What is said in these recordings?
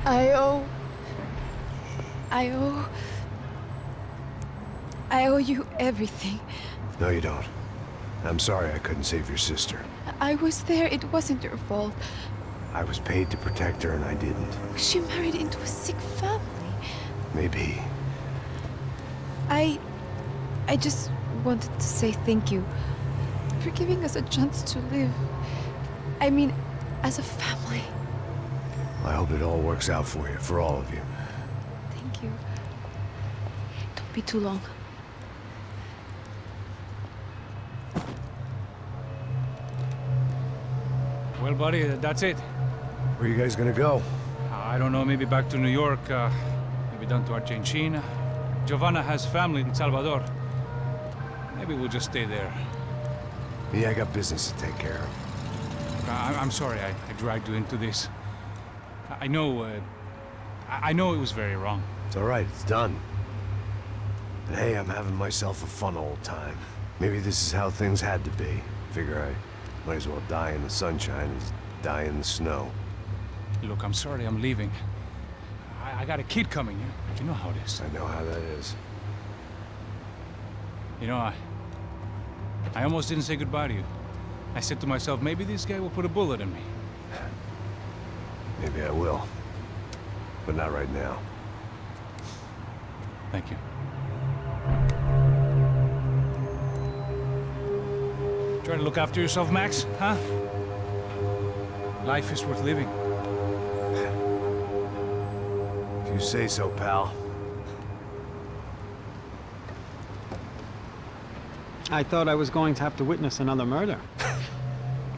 I owe... I owe... I owe you everything. No, you don't. I'm sorry I couldn't save your sister. I was there. It wasn't your fault. I was paid to protect her and I didn't. She married into a sick family. Maybe. I just wanted to say thank you for giving us a chance to live. I mean, as a family. I hope it all works out for you, for all of you. Thank you. Don't be too long. Well, buddy, that's it. Where are you guys gonna go? I don't know, maybe back to New York, maybe down to Argentina. Giovanna has family in Salvador. Maybe we'll just stay there. Me, I got business to take care of. I'm sorry I dragged you into this. I know it was very wrong. It's all right, it's done. And hey, I'm having myself a fun old time. Maybe this is how things had to be. Figure I might as well die in the sunshine as die in the snow. Look, I'm sorry I'm leaving. I got a kid coming, you know how it is. I know how that is. You know, I almost didn't say goodbye to you. I said to myself, maybe this guy will put a bullet in me. Maybe I will. But not right now. Thank you. Try to look after yourself, Max, huh? Life is worth living. If you say so, pal. I thought I was going to have to witness another murder.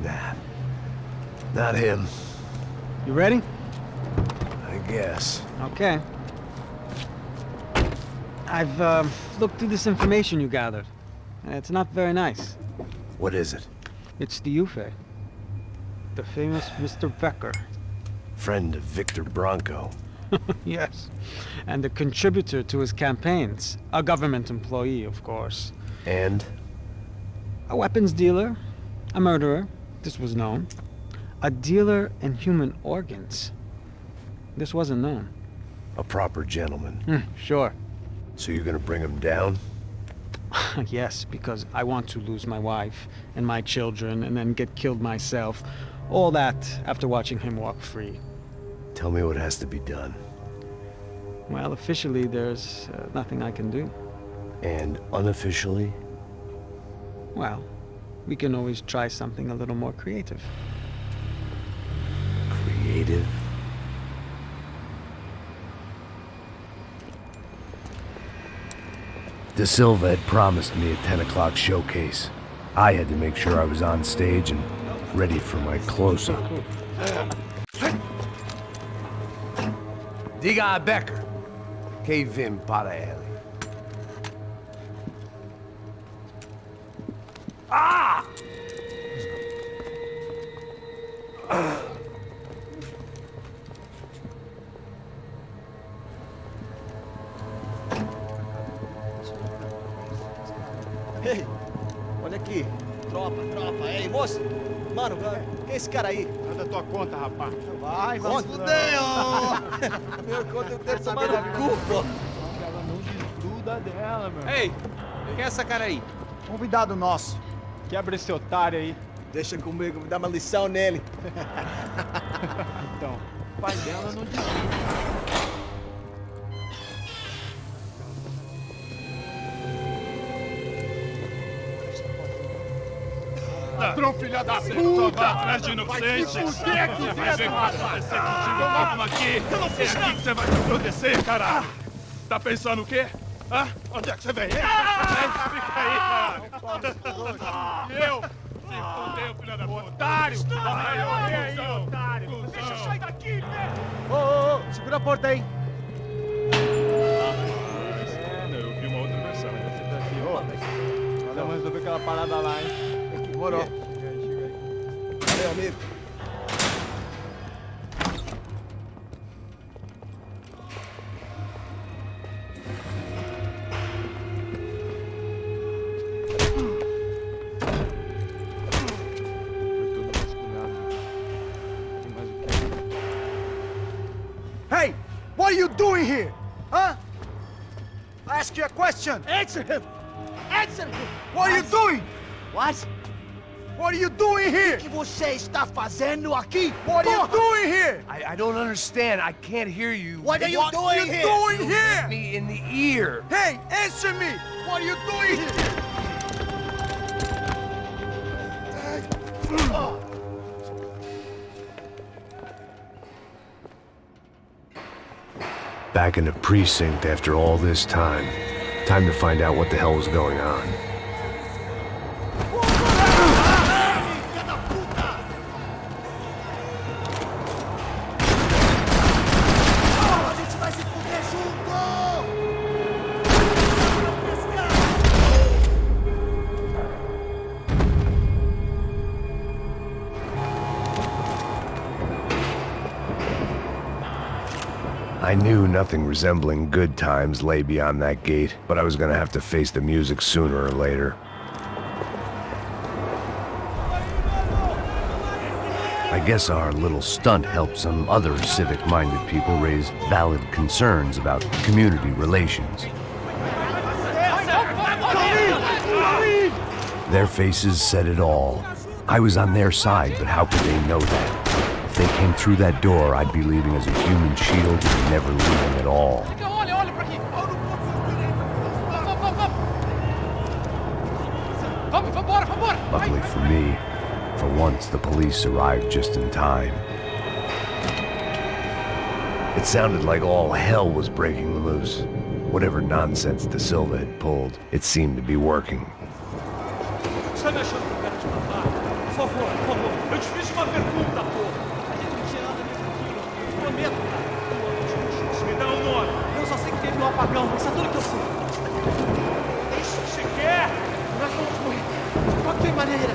Nah. Not him. You ready? I guess. Okay. I've looked through this information you gathered. And it's not very nice. What is it? It's the Ufe. The famous Mr. Becker. Friend of Victor Bronco. Yes. And a contributor to his campaigns. A government employee, of course. And? A weapons dealer. A murderer. This was known. A dealer in human organs. This wasn't known. A proper gentleman. Sure. So you're gonna bring him down? Yes, because I want to lose my wife and my children and then get killed myself. All that after watching him walk free. Tell me what has to be done. Well, officially there's nothing I can do. And unofficially? Well, we can always try something a little more creative. Creative? De Silva had promised me a 10 o'clock showcase. I had to make sure I was on stage and ready for my close-up. Diga a Becker. Que vim para ele. Ah! Ei, olha aqui. Tropa. Ei, moço. Mano, quem é esse cara aí? Manda tua conta, rapaz. Vai, fudeu! Meu conta eu tenho que tomar no cu, pô. Ela não desgruda dela, meu. Ei, quem é essa cara aí? Convidado nosso. Quebra esse otário aí. Deixa comigo, me dá uma lição nele. Então, o pai dela não desgruda. Ladrão, filha da puta! Vai atrás de inocentes! Vai ver o que vai acontecer contigo mesmo aqui! É aqui que você vai se acontecer, cara! Tá pensando o quê? Hã? Onde é que você vem? Fica aí, cara! E eu? Se fodeu, filha da puta! Otário! Vai morrer aí, otário! Deixa eu sair daqui, velho! Ô, segura a porta aí. Eu vi uma outra versão. Vamos resolver aquela parada lá, hein? Demorou. Chega aí. Valeu, amigo. Foi tudo vasculhado. Tem mais o que? What are you doing here? Huh? I ask you a question. Answer him! Answer him! What are you doing? What? What are you doing here? O que você está fazendo aqui? What are you doing here? I don't understand. I can't hear you. What are you doing here? What are you doing here? Me in the ear. Hey, answer me! What are you doing here? Back in the precinct after all this time. Time to find out what the hell was going on. I knew nothing resembling good times lay beyond that gate, but I was gonna have to face the music sooner or later. I guess our little stunt helped some other civic-minded people raise valid concerns about community relations. Their faces said it all. I was on their side, but how could they know that? If they came through that door, I'd be leaving as a human shield and never leaving at all. Luckily for me, for once the police arrived just in time. It sounded like all hell was breaking loose. Whatever nonsense De Silva had pulled, it seemed to be working. Você me achando que eu quero te matar? Por favor, eu te fiz uma pergunta, porra. A gente não tinha nada disso aqui, eu prometo, cara. Me dá um nome. Eu só sei que teve um apagão, isso é tudo que eu sei. É isso que você quer? Nós vamos morrer. De qualquer maneira.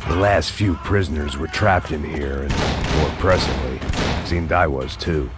The last few prisoners were trapped in here, and more pressingly, seemed I was too.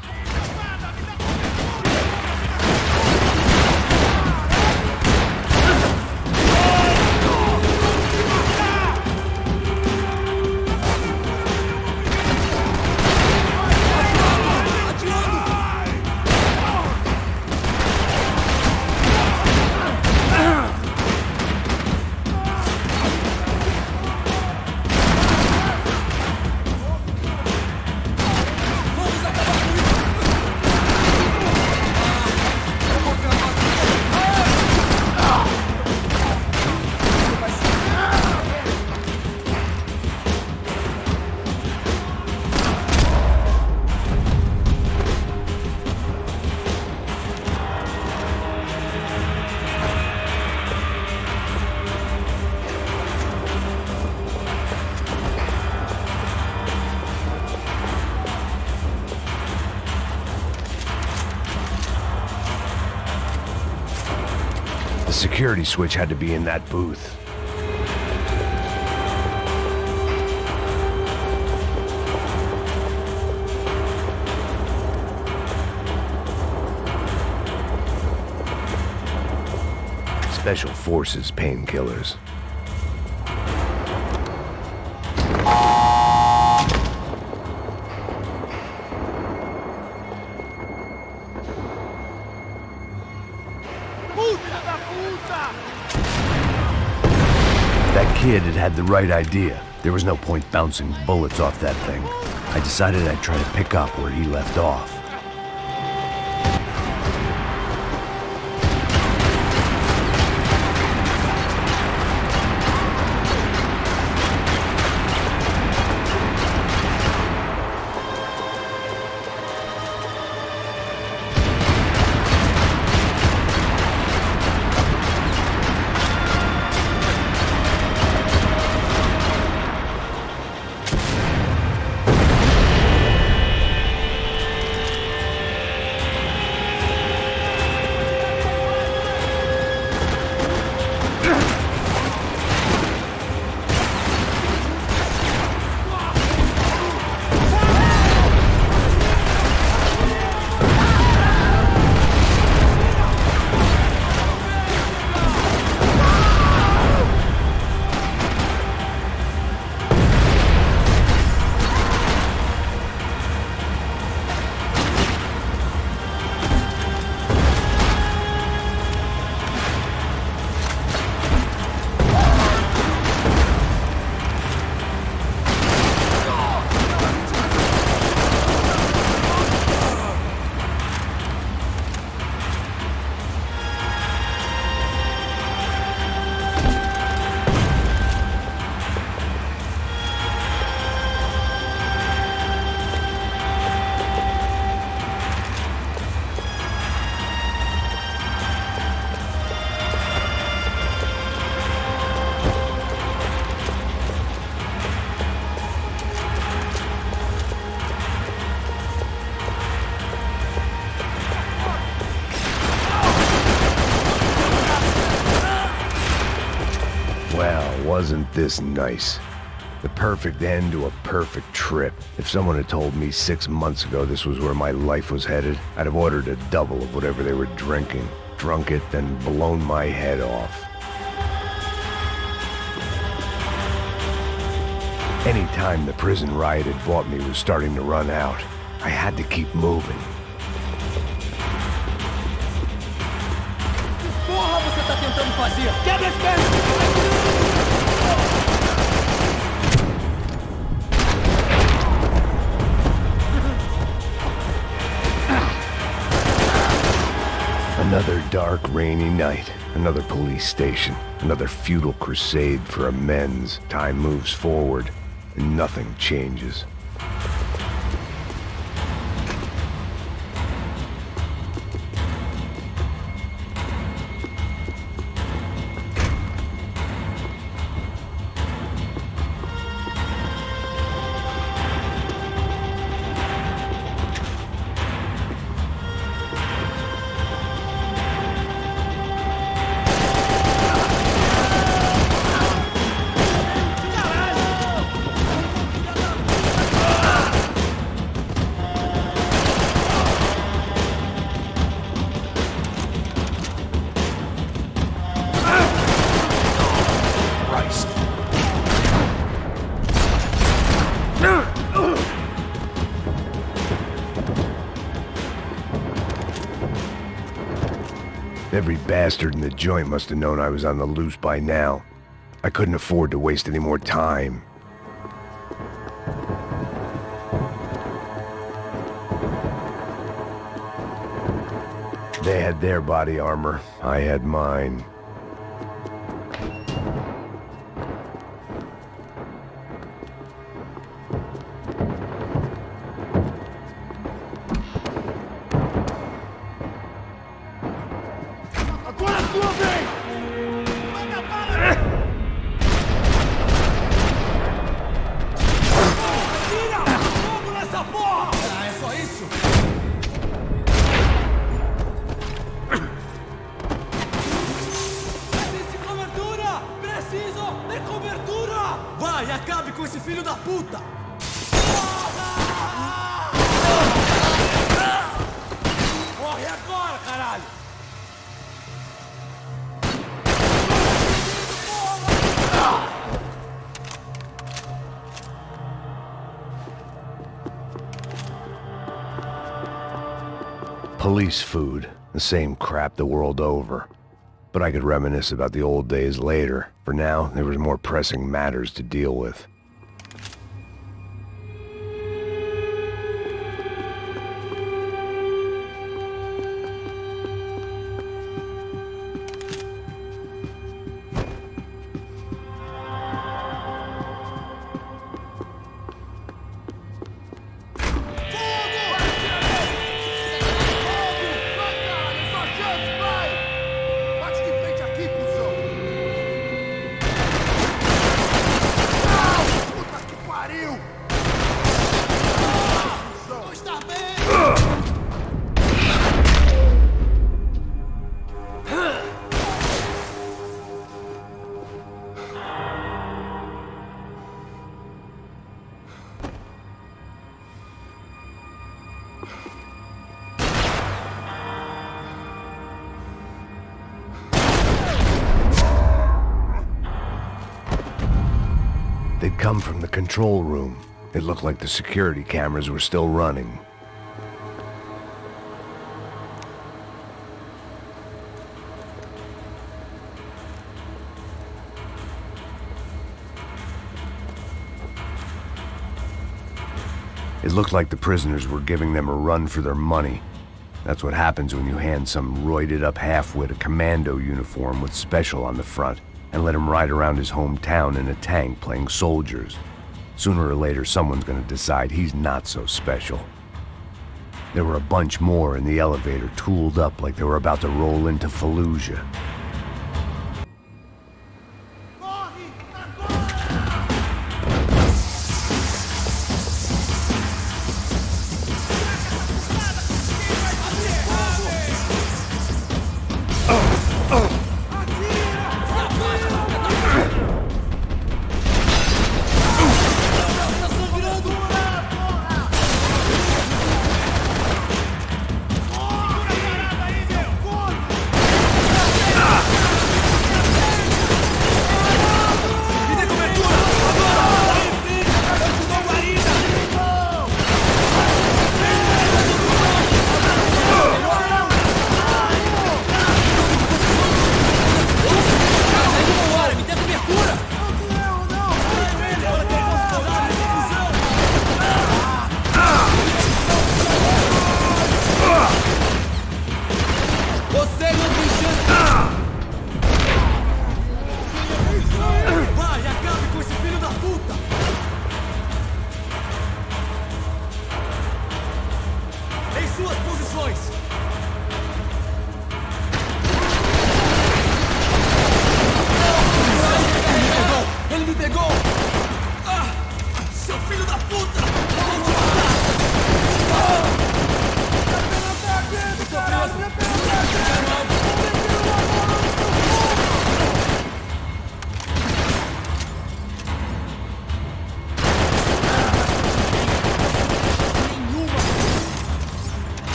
security switch had to be in that booth. Special Forces painkillers. That kid had the right idea. There was no point bouncing bullets off that thing. I decided I'd try to pick up where he left off. Well, wasn't this nice? The perfect end to a perfect trip. If someone had told me 6 months ago this was where my life was headed, I'd have ordered a double of whatever they were drinking, drunk it, then blown my head off. Any time the prison riot had bought me was starting to run out. I had to keep moving. Porra, você tá tentando fazer? Quebra as pernas! Another dark, rainy night. Another police station. Another futile crusade for amends. Time moves forward, and nothing changes. Every bastard in the joint must have known I was on the loose by now. I couldn't afford to waste any more time. They had their body armor. I had mine. acabe com esse filho da puta! Morre agora, caralho! Police food, the same crap the world over. But I could reminisce about the old days later. For now, there was more pressing matters to deal with. They'd come from the control room. It looked like the security cameras were still running. It looked like the prisoners were giving them a run for their money. That's what happens when you hand some roided-up halfwit a commando uniform with special on the front and let him ride around his hometown in a tank playing soldiers. Sooner or later, someone's gonna decide he's not so special. There were a bunch more in the elevator, tooled up like they were about to roll into Fallujah.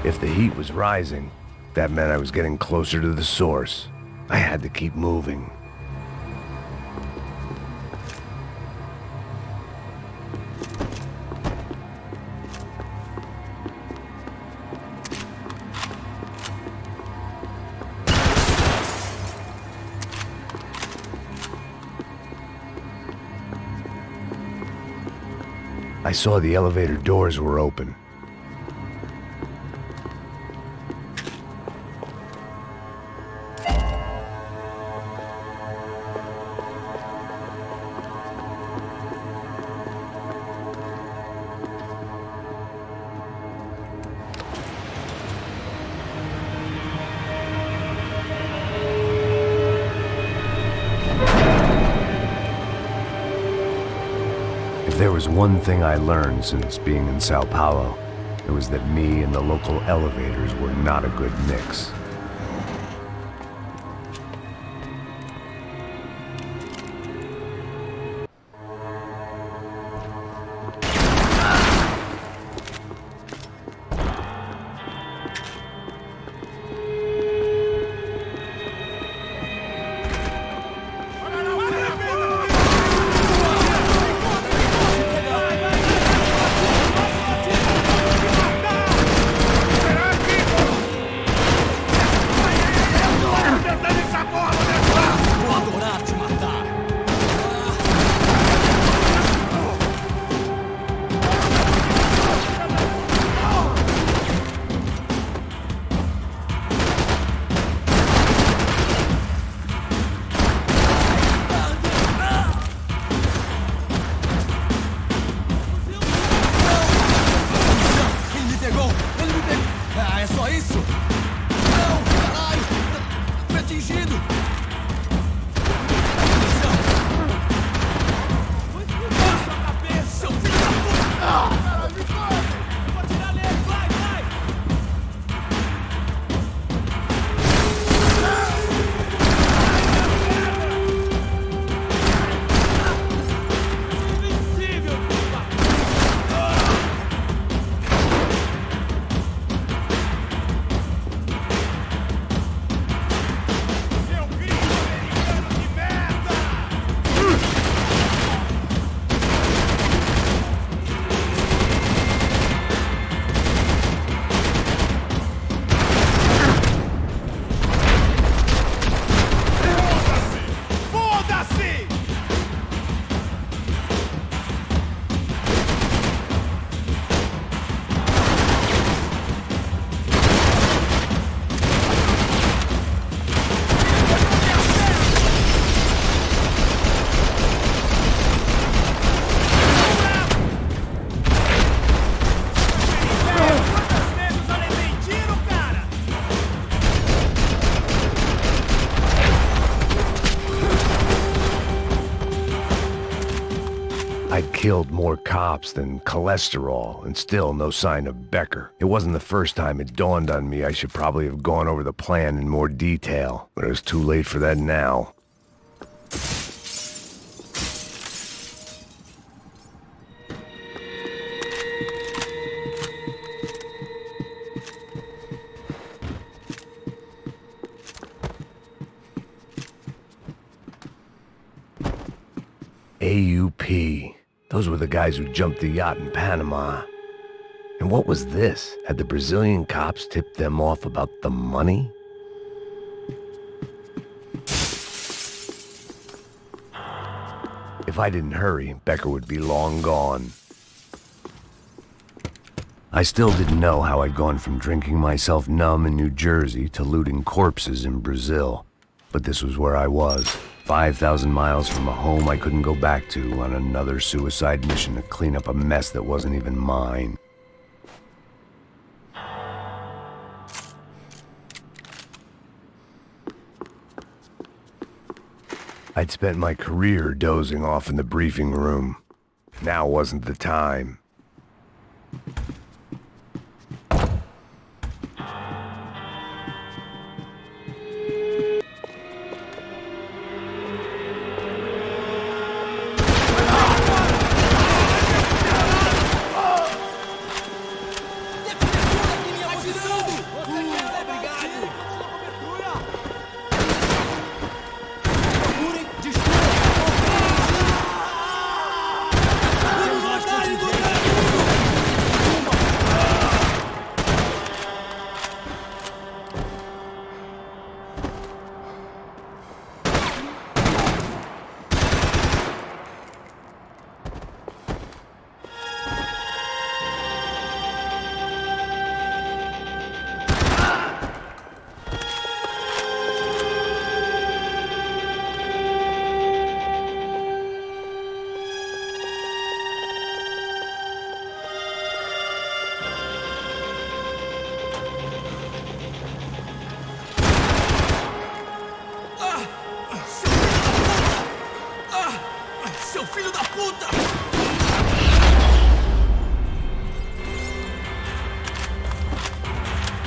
If the heat was rising, that meant I was getting closer to the source. I had to keep moving. I saw the elevator doors were open. If there was one thing I learned since being in Sao Paulo, it was that me and the local elevators were not a good mix. atingido! Sua cabeça, seu filho da puta! Caralho, me corre! Eu vou atirar nele, vai, vai! Invencível, puta! Seu gringo americano de merda! Foda-se! Foda-se! Quantas vezes eu levei tiro, cara? I'd killed more cops than cholesterol, and still no sign of Becker. It wasn't the first time it dawned on me I should probably have gone over the plan in more detail, but it was too late for that now. AUP. Those were the guys who jumped the yacht in Panama. And what was this? Had the Brazilian cops tipped them off about the money? If I didn't hurry, Becker would be long gone. I still didn't know how I'd gone from drinking myself numb in New Jersey to looting corpses in Brazil. But this was where I was, 5,000 miles from a home I couldn't go back to, on another suicide mission to clean up a mess that wasn't even mine. I'd spent my career dozing off in the briefing room. Now wasn't the time. Seu filho da puta!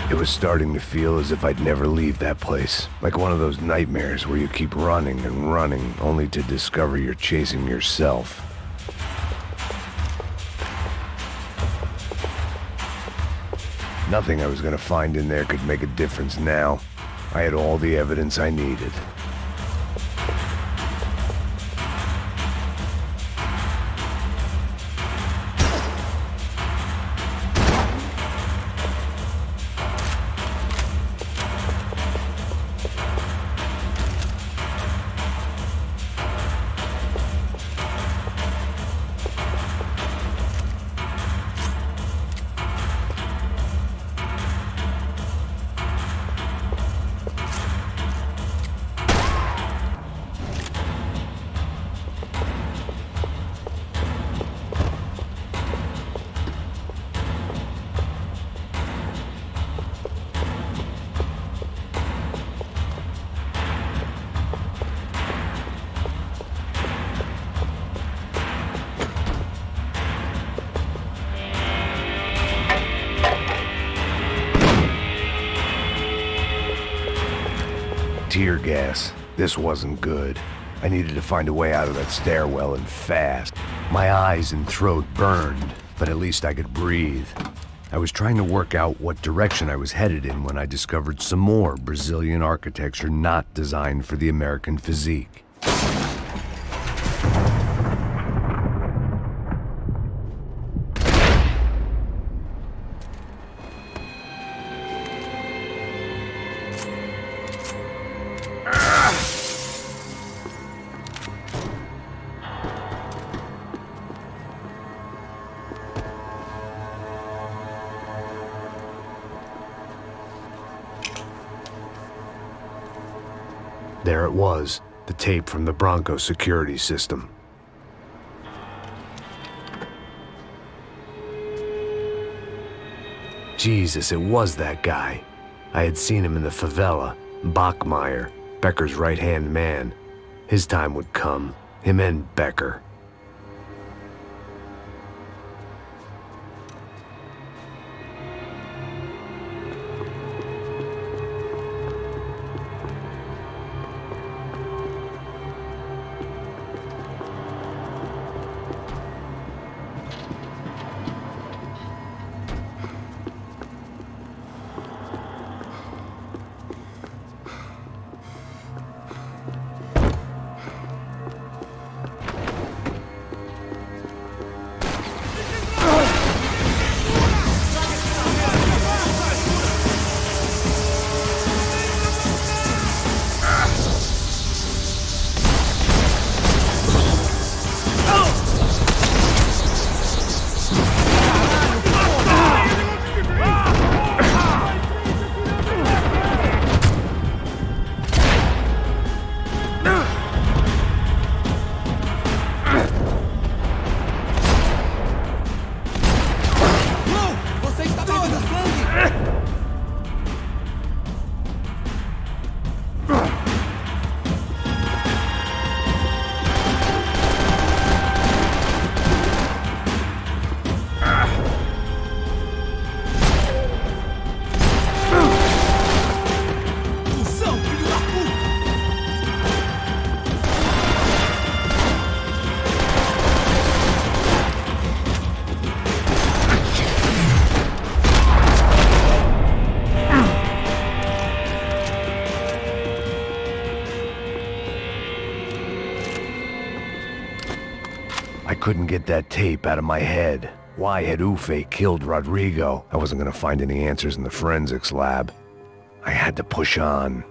It was starting to feel as if I'd never leave that place. Like one of those nightmares where you keep running and running, only to discover you're chasing yourself. Nothing I was gonna find in there could make a difference now. I had all the evidence I needed. tear gas. This wasn't good. I needed to find a way out of that stairwell and fast. My eyes and throat burned, but at least I could breathe. I was trying to work out what direction I was headed in when I discovered some more Brazilian architecture not designed for the American physique. There it was, the tape from the Bronco security system. Jesus, it was that guy. I had seen him in the favela, Bachmeyer, Becker's right-hand man. His time would come, him and Becker. I couldn't get that tape out of my head. Why had Ufe killed Rodrigo? I wasn't gonna find any answers in the forensics lab. I had to push on.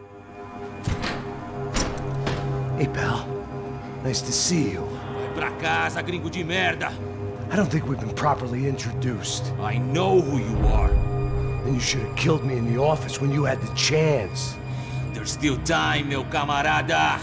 Hey, pal. Nice to see you. Vai pra casa, gringo de merda. I don't think we've been properly introduced. I know who you are. Then you should have killed me in the office when you had the chance. There's still time, meu camarada.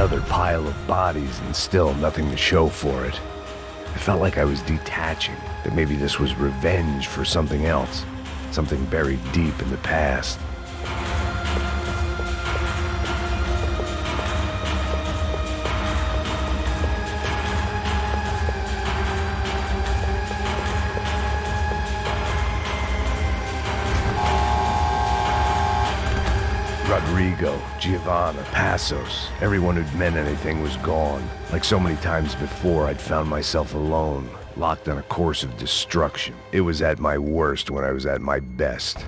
Another pile of bodies and still nothing to show for it. I felt like I was detaching, that maybe this was revenge for something else, something buried deep in the past. Rodrigo, Giovanna, Passos, everyone who'd meant anything was gone. Like so many times before, I'd found myself alone, locked on a course of destruction. It was at my worst when I was at my best.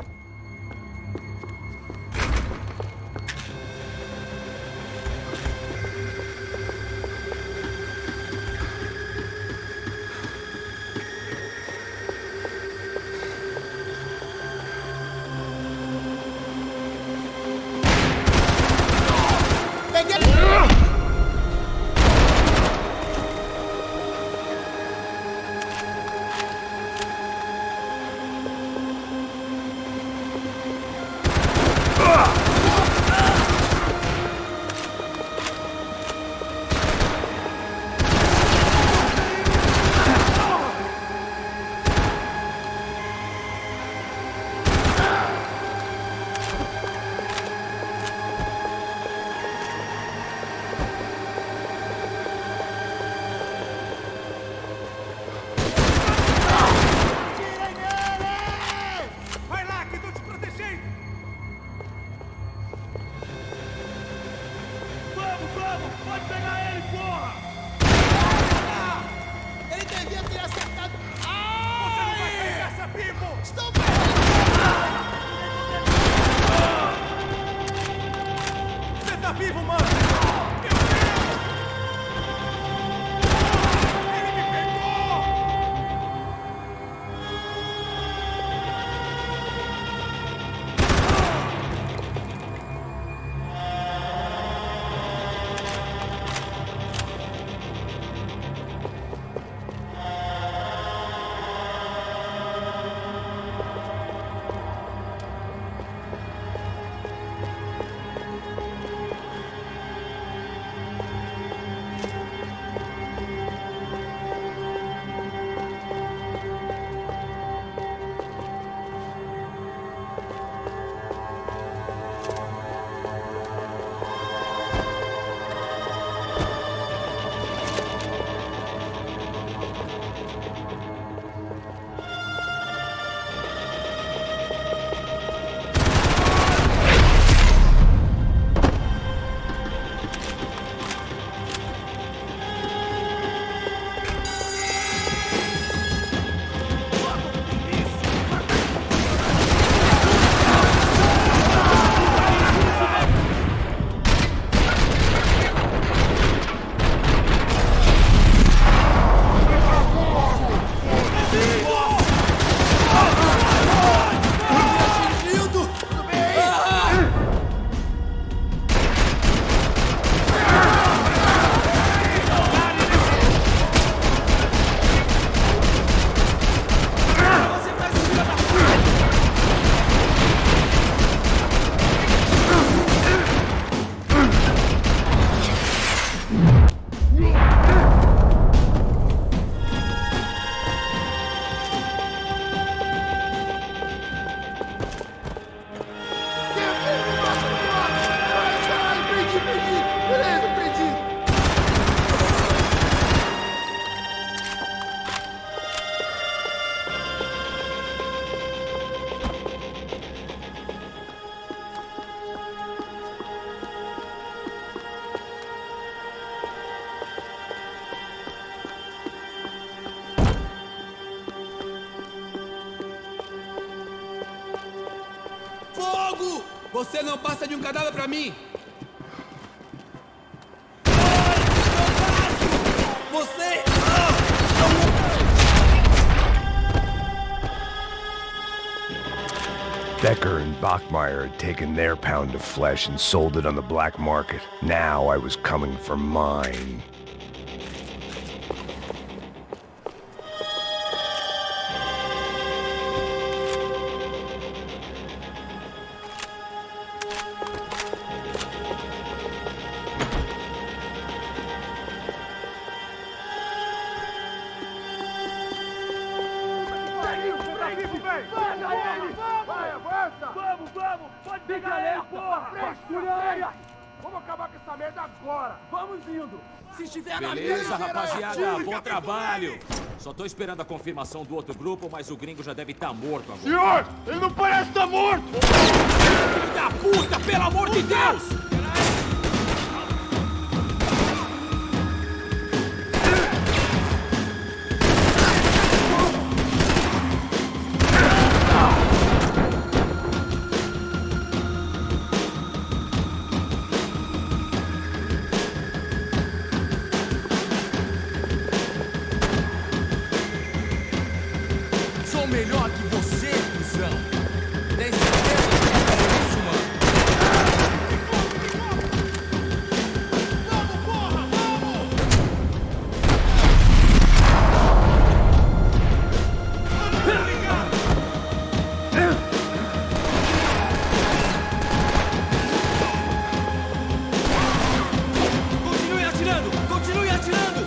Você não passa de um cadáver pra mim! Você... Becker and Bachmeyer had taken their pound of flesh and sold it on the black market. Now I was coming for mine. agora! Vamos indo! Se estiver na Beleza, rapaziada, bom trabalho. Só tô esperando a confirmação do outro grupo, mas o gringo já deve estar morto agora. Senhor, ele não parece estar morto! Filho da puta, pelo amor de Deus! Sou melhor que você, cuzão! Tem certeza que vai fazer isso, mano? Vamos, porra! Vamos! Continue atirando! Continue atirando!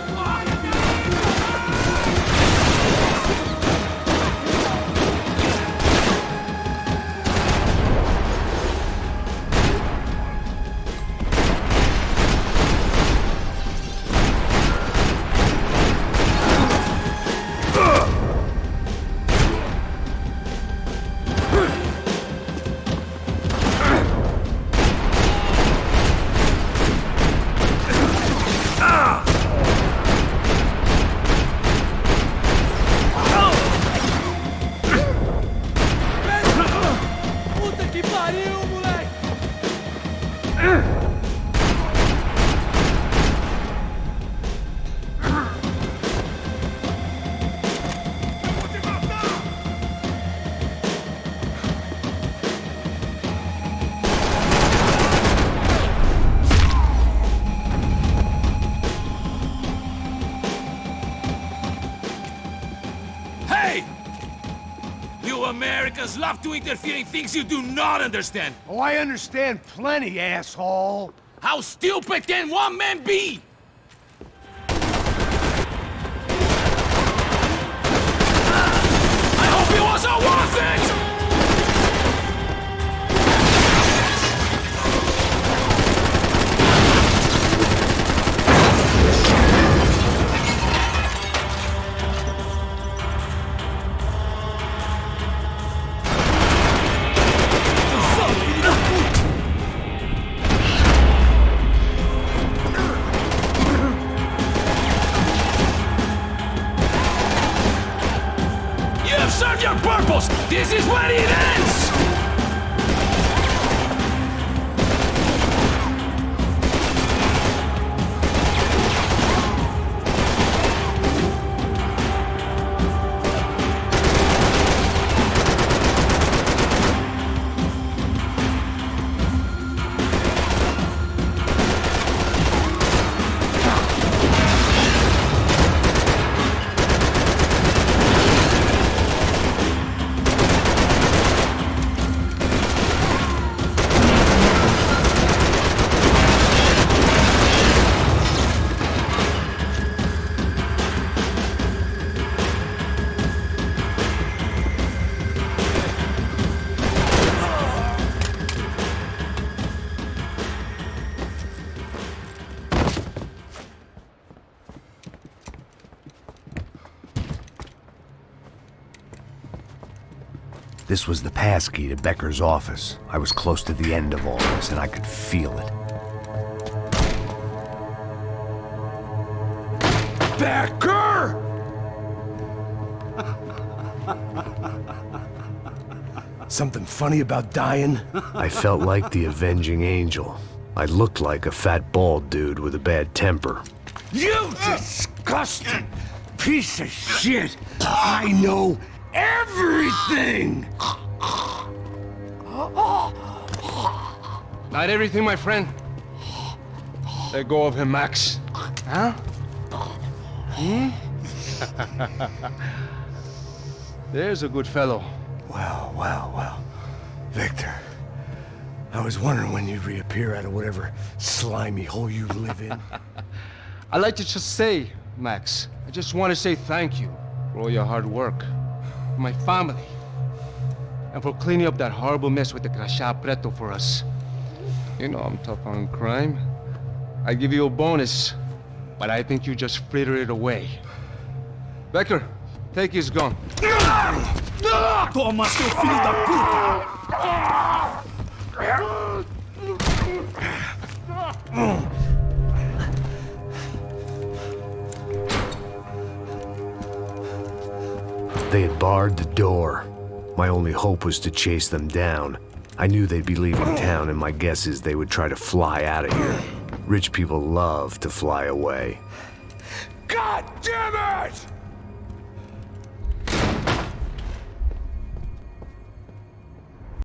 Puta que pariu, moleque! Hey! You Americans love to interfere in things you do not understand. Oh, I understand plenty, asshole. How stupid can one man be? I hope it wasn't worth it! You have served your purpose! This is where it ends! This was the passkey to Becker's office. I was close to the end of all this, and I could feel it. Becker! Something funny about dying? I felt like the avenging angel. I looked like a fat bald dude with a bad temper. You disgusting piece of shit! I know everything! Not everything, my friend. Let go of him, Max. Huh? There's a good fellow. Well. Victor, I was wondering when you'd reappear out of whatever slimy hole you live in. I'd like to just say, Max, I just want to say thank you for all your hard work, for my family, and for cleaning up that horrible mess with the Crachá Preto for us. You know I'm tough on crime. I give you a bonus, but I think you just frittered it away. Becker, take his gun. Toma, seu filho da puta! They had barred the door. My only hope was to chase them down. I knew they'd be leaving town, and my guess is they would try to fly out of here. Rich people love to fly away. God damn it!